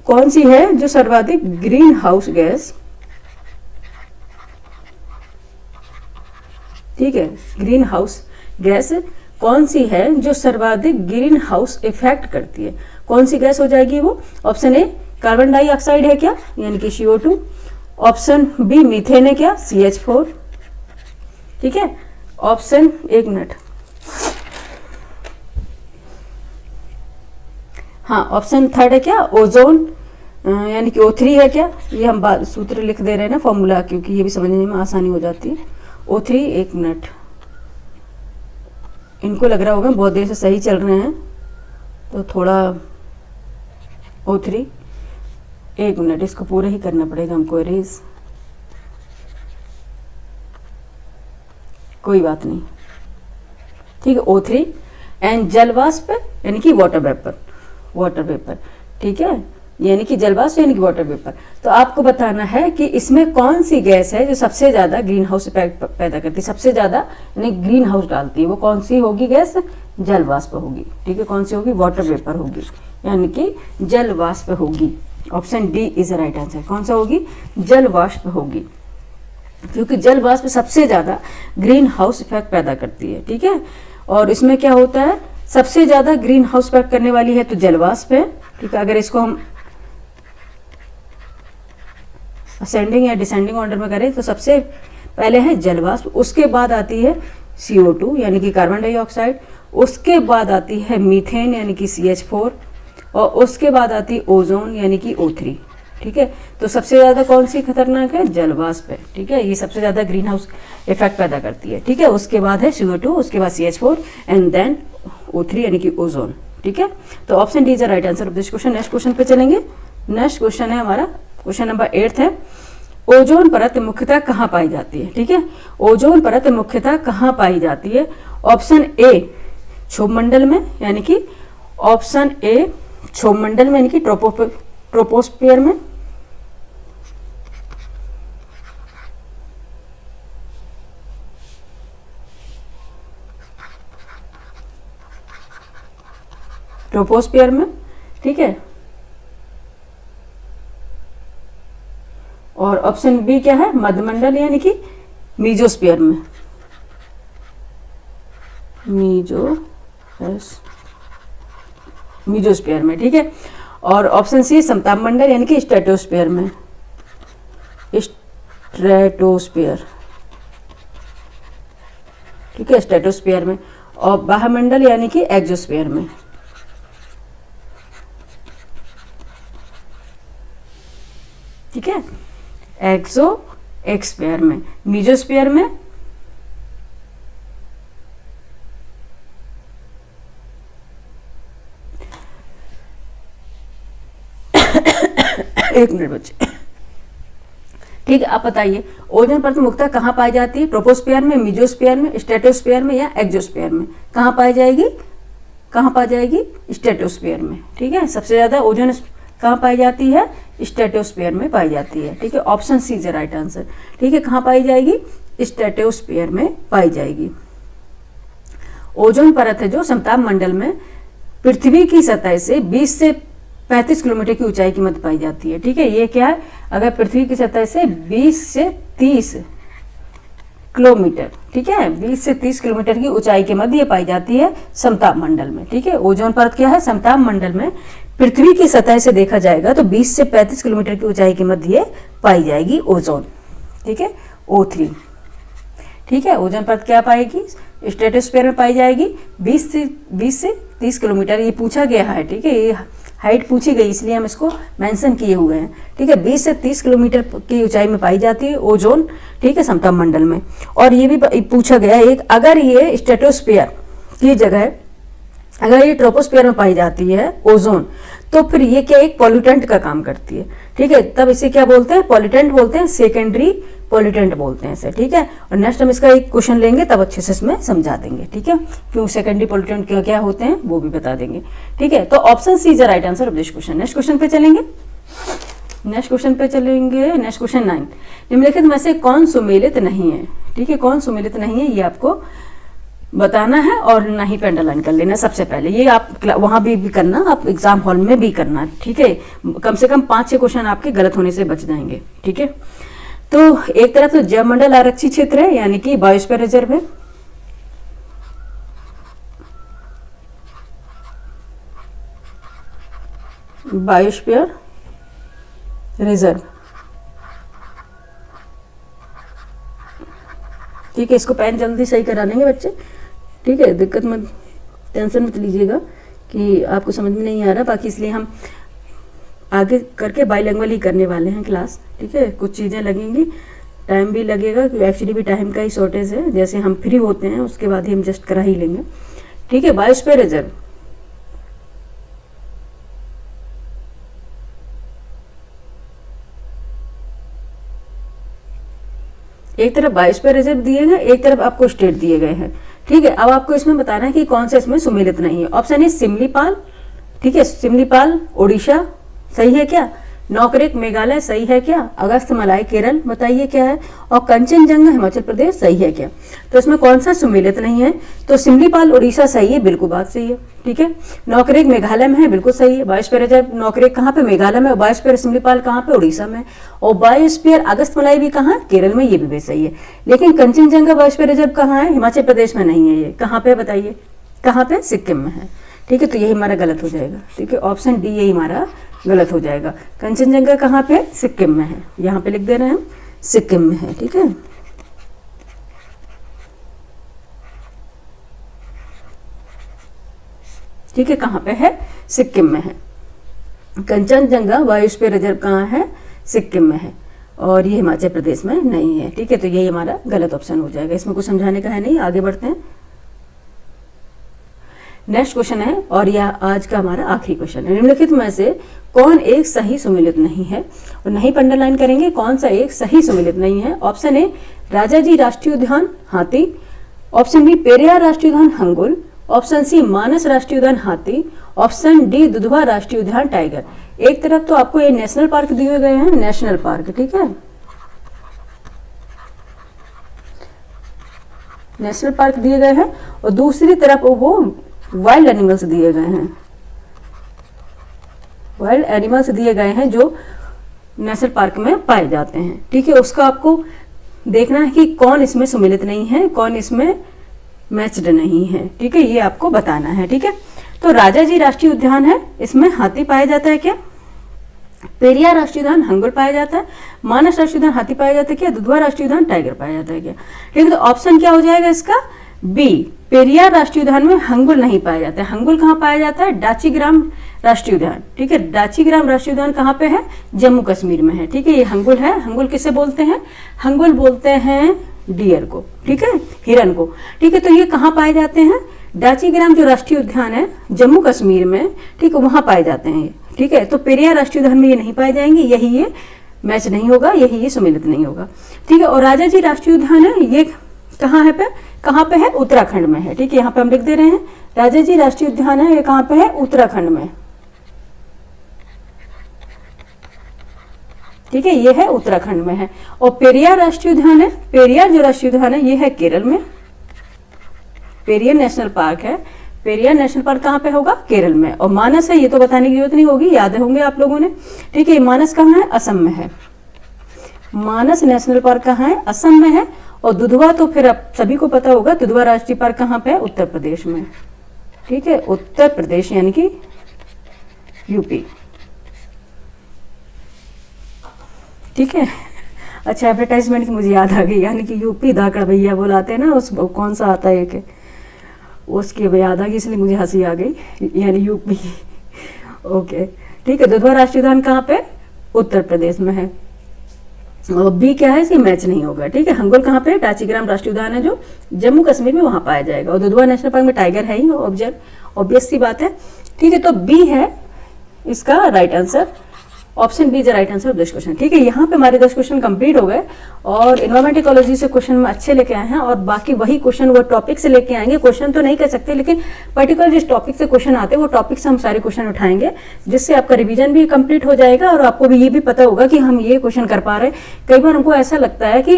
कौन सी है जो सर्वाधिक ग्रीन हाउस गैस, ठीक है, ग्रीन हाउस गैस कौन सी है जो सर्वाधिक ग्रीन हाउस इफेक्ट करती है, कौन सी गैस हो जाएगी वो। ऑप्शन ए कार्बन डाइऑक्साइड है क्या, यानी कि CO2, ऑप्शन बी मीथेन है क्या, CH4। ठीक है, ऑप्शन, एक मिनट, हाँ, ऑप्शन थर्ड है क्या, ओजोन यानी कि O3 है क्या। ये हम सूत्र लिख दे रहे हैं ना, फॉर्मूला, क्योंकि ये भी समझने में आसानी हो जाती है। O3, एक मिनट, इनको लग रहा होगा बहुत देर से सही चल रहे हैं तो थोड़ा O3, एक मिनट, इसको पूरा ही करना पड़ेगा हमको, इरेज। कोई बात नहीं, ठीक है। O3 एंड जल वाष्प यानी कि वाटर वेपर, वाटर वेपर, ठीक है, यानी कि जल वाष्प यानी कि वाटर वेपर। तो आपको बताना है कि इसमें कौन सी गैस है जो सबसे ज्यादा ग्रीन हाउस इफेक्ट पैदा करती है, सबसे ज्यादा यानी ग्रीन हाउस डालती है, वो कौन सी होगी गैस? जल वाष्प होगी, ठीक है। कौन सी होगी? वाटर वेपर होगी, यानी कि जल वाष्प होगी। Option D is the right answer. कौन सा होगी? जल वाष्प होगी, क्योंकि जल वाष्प सबसे ज्यादा ग्रीन हाउस इफेक्ट पैदा करती है, ठीक है। और इसमें क्या होता है, सबसे ज्यादा ग्रीन हाउस इफेक्ट करने वाली है तो जल वाष्प है, ठीक है। अगर इसको हम असेंडिंग या डिसेंडिंग ऑर्डर में करें तो सबसे पहले है जल वाष्प, उसके बाद आती है CO2 यानी कि कार्बन डाइऑक्साइड, उसके बाद आती है मीथेन यानी कि CH4, और उसके बाद आती है ओजोन यानी कि O3, ठीक है। तो सबसे ज्यादा कौन सी खतरनाक है? जल वाष्प है, ठीक है। ये सबसे ज्यादा ग्रीन हाउस इफेक्ट पैदा करती है, ठीक है। उसके बाद है CO2, उसके बाद CH4 एंड देन O3 यानी कि ओजोन, ठीक है। तो option D is the right answer of this question. Next question पे चलेंगे। नेक्स्ट क्वेश्चन है हमारा क्वेश्चन नंबर 8 है, ओजोन परत मुख्यतः कहाँ पाई जाती है, ठीक है। ओजोन परत मुख्यतः कहाँ पाई जाती है? ऑप्शन ए क्षोभमंडल में, यानी कि ऑप्शन ए क्षोभमंडल में यानी कि ट्रोपोस्फियर में, ट्रोपोस्फियर में, ठीक है। और ऑप्शन बी क्या है? मध्यमंडल यानी कि मीजोस्फीयर में, मीजोस्फीयर में, ठीक है। और ऑप्शन सी समताप मंडल यानी कि स्ट्रेटोस्फीयर में, स्ट्रेटोस्फीयर, ठीक है, स्ट्रेटोस्फीयर में। और बाह्यमंडल यानी कि एक्सोस्फीयर में, ठीक है, एक्सोस्फीयर में। मीजोस्फीयर में एक मिनट बच्चे, ठीक है। आप बताइए ओजोन परत मुख्यतः कहाँ पाई जाती है? ट्रोपोस्फियर में, मीजोस्फीयर में, स्ट्रेटोस्फीयर में या एक्सोस्फीयर में? कहाँ पाई जाएगी? कहाँ पाई जाएगी? स्ट्रेटोस्फीयर में, ठीक है। सबसे ज्यादा ओजोन कहाँ पाई जाती है? स्ट्रेटोस्फीयर में पाई जाती है, ठीक है। Option C is the right answer, ठीक है। कहाँ पाई जाएगी? स्ट्रेटोस्फीयर में पाई जाएगी। ओजोन परत है जो समताप मंडल में पृथ्वी की सतह से 20 से 35 किलोमीटर की ऊंचाई की मध्य पाई जाती है, ठीक है। ये क्या है? अगर पृथ्वी की सतह से 20 से 30 किलोमीटर, ठीक है, 20 से 30 किलोमीटर की ऊंचाई के मध्य पाई जाती है समताप मंडल में, ठीक है। ओजोन परत क्या है? समताप मंडल में पृथ्वी की सतह से देखा जाएगा तो 20 से 35 किलोमीटर की ऊंचाई के मध्य पाई जाएगी ओजोन, ठीक है, O3, ठीक है। ओजोन परत क्या पाएगी? स्ट्रेटोस्फीयर में पाई जाएगी 20 से 30 किलोमीटर, ये पूछा गया है, ठीक है। ये हाइट पूछी गई इसलिए हम इसको मेंशन किए हुए हैं, ठीक है। 20 से 30 किलोमीटर की ऊंचाई में पाई जाती है ओजोन, ठीक है, समताप मंडल में। और ये भी पूछा गया एक, अगर ये स्ट्रेटोस्फीयर की जगह अगर ये ट्रोपोस्फीयर में पाई जाती है ओजोन, तो फिर ये क्या एक पॉल्यूटेंट का काम करती है, ठीक है। तब इसे क्या बोलते हैं? पॉल्यूटेंट बोलते हैं, सेकेंडरी पॉल्यूटेंट बोलते हैं इसे, ठीक है। और नेक्स्ट हम इसका एक क्वेश्चन लेंगे तब अच्छे से इसमें समझा देंगे, ठीक है। क्यों सेकेंडरी पॉल्यूटेंट क्या क्या होते हैं वो भी बता देंगे, ठीक है। तो option C is the right answer of this question. Next question पे चलेंगे। नेक्स्ट क्वेश्चन 9, निम्नलिखित में से कौन सुमेलित नहीं है, ठीक है। कौन सुमेलित नहीं है ये आपको बताना है और ना ही पे अंडरलाइन कर लेना सबसे पहले। ये आप वहां भी करना, आप एग्जाम हॉल में भी करना, ठीक है। कम से कम 5-6 क्वेश्चन आपके गलत होने से बच जाएंगे, ठीक है। तो एक तरफ तो जैवमंडल आरक्षित क्षेत्र है यानी कि बायोस्फीयर रिजर्व है, बायोस्फीयर रिजर्व, ठीक है। इसको पेन जल्दी सही करा लेंगे बच्चे, ठीक है। दिक्कत मत, टेंशन मत लीजिएगा कि आपको समझ में नहीं आ रहा, बाकी इसलिए हम आगे करके बाइलिंगुअल ही करने वाले हैं क्लास, ठीक है। कुछ चीज़ें लगेंगी, टाइम भी लगेगा, क्योंकि एक्चुअली भी टाइम का ही शॉर्टेज है। जैसे हम फ्री होते हैं उसके बाद ही हम जस्ट करा ही लेंगे, ठीक है। बायोस्फीयर रिजर्व एक तरफ बायोस्फीयर रिजर्व दिए गए, एक तरफ आपको स्टेट दिए गए हैं। ठीक है, अब आपको इसमें बताना है कि कौन सा इसमें सुमेलित नहीं है। ऑप्शन ए सिमलीपाल, ठीक है, सिमलीपाल उड़ीसा सही है क्या? नौकरेक मेघालय सही है क्या? अगस्थमालाई केरल बताइए क्या है? और कंचनजंगा हिमाचल प्रदेश सही है क्या? तो इसमें कौन सा सुमेलित नहीं है? तो सिमलीपाल उड़ीसा सही है, बिल्कुल बात सही है। ठीक है, नौकरेक मेघालय में है, बिल्कुल सही है। बायोस्फीयर रिजर्व नौकरेक कहाँ पे? मेघालय में। बायोस्फीयर सिमलीपाल कहाँ पे? उड़ीसा में। और बायोस्फीयर अगस्थमालाई भी कहाँ? केरल में, ये भी सही है। लेकिन कंचनजंगा बायोस्फीयर रिजर्व कहाँ है? हिमाचल प्रदेश में नहीं है। ये कहाँ पे बताइए? कहाँ पे? सिक्किम में है। ठीक है, तो यही हमारा गलत हो जाएगा। ठीक है, ऑप्शन डी यही हमारा गलत हो जाएगा। कंचनजंगा कहाँ पे? सिक्किम में है। यहाँ पे लिख दे रहे हैं हम, सिक्किम में है। ठीक है, ठीक है, कहाँ पे है? सिक्किम में है। कंचनजंगा बायोस्फीयर रिजर्व कहाँ है? सिक्किम में है, और ये हिमाचल प्रदेश में नहीं है। ठीक है, तो यही हमारा गलत ऑप्शन हो जाएगा। इसमें कुछ समझाने का है नहीं, आगे बढ़ते हैं। नेक्स्ट क्वेश्चन है, और यह आज का हमारा आखिरी क्वेश्चन है। निम्नलिखित में से कौन एक सही सुमेलित नहीं है? और नहीं पर अंडरलाइन करेंगे, कौन सा एक सही सुमेलित नहीं है। ऑप्शन ए राजाजी राष्ट्रीय उद्यान हाथी, ऑप्शन बी पेरियार राष्ट्रीय उद्यान हंगुल, ऑप्शन सी मानस राष्ट्रीय उद्यान हाथी, ऑप्शन डी दुधवा राष्ट्रीय उद्यान टाइगर। एक तरफ तो आपको ये नेशनल पार्क दिए गए हैं, नेशनल पार्क, ठीक है, नेशनल पार्क दिए गए हैं, और दूसरी तरफ वो वाइल्ड एनिमल्स दिए गए हैं, वाइल्ड एनिमल्स दिए गए हैं जो नेशनल पार्क में पाए जाते हैं। ठीक है, उसका आपको देखना है कि कौन इसमें सम्मिलित नहीं है, कौन इसमें मैच्ड नहीं है। ठीक है, ये आपको बताना है। ठीक है, तो राजाजी राष्ट्रीय उद्यान है, इसमें हाथी पाया जाता है क्या? पेरियार राष्ट्रीय उद्यान हंगुल पाया जाता है, मानस राष्ट्रीय उद्यान हाथी पाया जाता है क्या? दुधवा राष्ट्रीय उद्यान टाइगर पाया जाता है क्या? ठीक है, तो ऑप्शन क्या हो जाएगा इसका? बी, पेरियार राष्ट्रीय उद्यान में हंगुल नहीं पाया जाता है। हंगुल कहाँ पाया जाता है? डाचीग्राम राष्ट्रीय उद्यान। ठीक है, डाचीग्राम राष्ट्रीय उद्यान कहाँ पे है? जम्मू कश्मीर में है। ठीक है, ये हंगुल है। हंगुल किसे बोलते हैं? हंगुल बोलते हैं डियर को, ठीक है, हिरन को। ठीक है, तो ये कहाँ पाए जाते हैं? डाचीग्राम जो राष्ट्रीय उद्यान है जम्मू कश्मीर में, ठीक है, वहां पाए जाते हैं ये। ठीक है, तो पेरियार राष्ट्रीय उद्यान में ये नहीं पाए जाएंगे, यही ये मैच नहीं होगा, यही ये सम्मिलित नहीं होगा। ठीक है, और राजाजी राष्ट्रीय उद्यान है, ये कहाँ है पे? कहाँ पे है? उत्तराखंड में है। ठीक है, यहाँ पे हम लिख दे रहे हैं राजाजी राष्ट्रीय उद्यान है, ये कहाँ पे है? उत्तराखंड में। ठीक है, ये है उत्तराखंड में है। और पेरियार राष्ट्रीय उद्यान है, पेरियार जो राष्ट्रीय उद्यान है ये है केरल में। पेरियार नेशनल पार्क है, पेरियार नेशनल पार्क कहाँ पे होगा? केरल में। और मानस है, ये तो बताने की जरूरत नहीं होगी, याद होंगे आप लोगों ने। ठीक है, मानस कहाँ है? असम में है। मानस नेशनल पार्क कहाँ है? असम में है। और दुधवा तो फिर आप सभी को पता होगा, दुधवा राष्ट्रीय पार्क कहाँ पे है? उत्तर प्रदेश में। ठीक है, उत्तर प्रदेश यानी कि यूपी। ठीक है, अच्छा, एडवर्टाइजमेंट की मुझे याद आ गई, यानी कि यूपी धाकड़ भैया बुलाते हैं ना, उस कौन सा आता है एक, उसकी याद आ गई, इसलिए मुझे हंसी आ गई, यानी यूपी। ओके, ठीक है, दुधवा राष्ट्रीय उद्यान कहाँ पे? उत्तर प्रदेश में है। और बी क्या है? इसकी मैच नहीं होगा। ठीक है, हंगुल कहाँ पे? डाचीग्राम राष्ट्रीय उद्यान है जो जम्मू कश्मीर में, वहां पाया जाएगा। और दुधवा नेशनल पार्क में टाइगर है ही, ऑब्वियस सी बात है। ठीक है, तो बी है इसका right answer. Option B is the right answer of this question. ठीक है, यहाँ पे हमारे 10 क्वेश्चन कंप्लीट हो गए, और एनवायरमेंट इकोलॉजी से क्वेश्चन में अच्छे लेके आए हैं, और बाकी वही क्वेश्चन वो टॉपिक से लेके आएंगे। क्वेश्चन तो नहीं कह सकते, लेकिन पर्टिकुलर जिस टॉपिक से क्वेश्चन आते हैं वो टॉपिक से हम सारे क्वेश्चन उठाएंगे, जिससे आपका रिवीजन भी कंप्लीट हो जाएगा, और आपको भी ये भी पता होगा कि हम ये क्वेश्चन कर पा रहे हैं। कई बार हमको ऐसा लगता है कि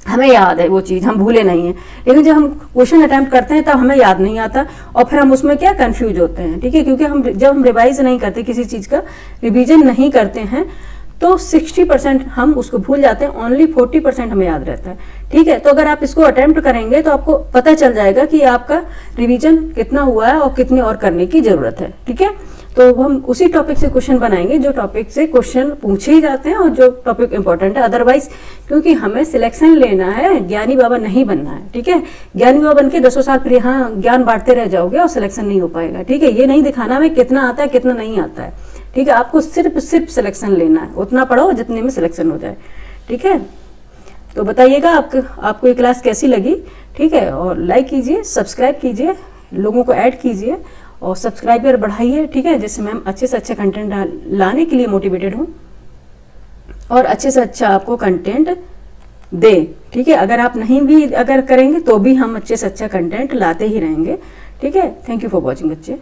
हमें याद है वो चीज़, हम भूले नहीं है, लेकिन जब हम क्वेश्चन अटेम्प्ट करते हैं तब हमें याद नहीं आता, और फिर हम उसमें क्या कंफ्यूज होते हैं। ठीक है, क्योंकि जब हम रिवाइज नहीं करते, किसी चीज़ का रिवीजन नहीं करते हैं, तो 60% हम उसको भूल जाते हैं, ओनली 40% हमें याद रहता है। ठीक है, तो अगर आप इसको अटेम्प्ट करेंगे तो आपको पता चल जाएगा कि आपका रिवीजन कितना हुआ है और कितनी और करने की जरूरत है। ठीक है, तो हम उसी टॉपिक से क्वेश्चन बनाएंगे जो टॉपिक से क्वेश्चन पूछे ही जाते हैं और जो टॉपिक इंपॉर्टेंट है। अदरवाइज, क्योंकि हमें सिलेक्शन लेना है, ज्ञानी बाबा नहीं बनना है। ठीक है, ज्ञानी बाबा बन के 10 साल फिर यहाँ ज्ञान बांटते रह जाओगे और सिलेक्शन नहीं हो पाएगा। ठीक है, ये नहीं दिखाना हमें कितना आता है कितना नहीं आता है। ठीक है, आपको सिर्फ सिलेक्शन लेना है, उतना पढ़ो जितने में सिलेक्शन हो जाए। ठीक है, तो बताइएगा आपको ये क्लास कैसी लगी। ठीक है, और लाइक कीजिए, सब्सक्राइब कीजिए, लोगों को ऐड कीजिए और सब्सक्राइबर बढ़ाइए। ठीक है, जिससे मैं अच्छे से अच्छे कंटेंट लाने के लिए मोटिवेटेड हूँ और अच्छे से अच्छा आपको कंटेंट दे। ठीक है, अगर आप नहीं भी अगर करेंगे तो भी हम अच्छे से अच्छा कंटेंट लाते ही रहेंगे। ठीक है, थैंक यू फॉर वॉचिंग बच्चे।